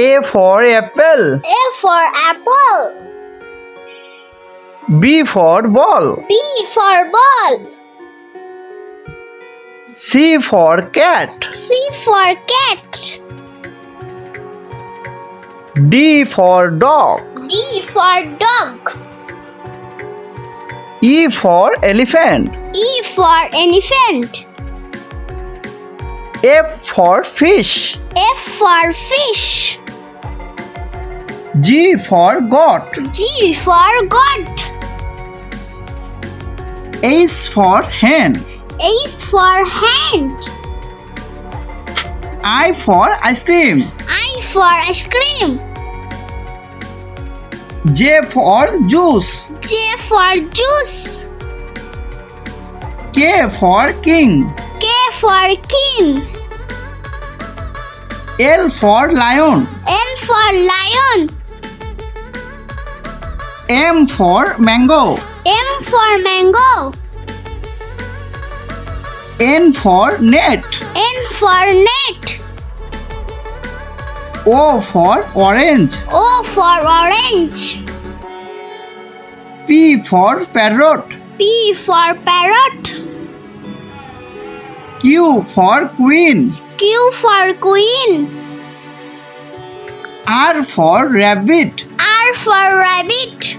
A for apple. A for apple. B for ball. B for ball. C for cat. C for cat. D for dog. D for dog. E for elephant. E for elephant. F for fish. F for fish. G for goat. G for goat. H for hen. H for hand. I for ice cream. I for ice cream. J for juice. J for juice. K for king. K for king. L for lion. L for lion. M for mango. M for mango. N for net. N for net. O for orange. O for orange. P for parrot. P for parrot. Q for queen. Q for queen. R for rabbit. R for rabbit.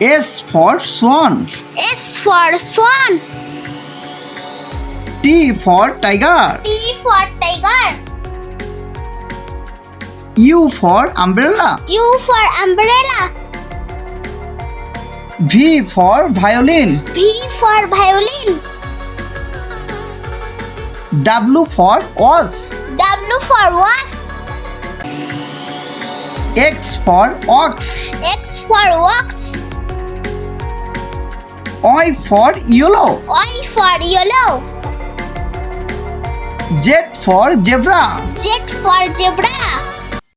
S for swan. S for swan. T for tiger. T for tiger. U for umbrella. U for umbrella. V for violin. V for violin. W for was. W for was. X for ox. X for ox. Y for yellow. Y for yellow. Z for zebra. Z for zebra.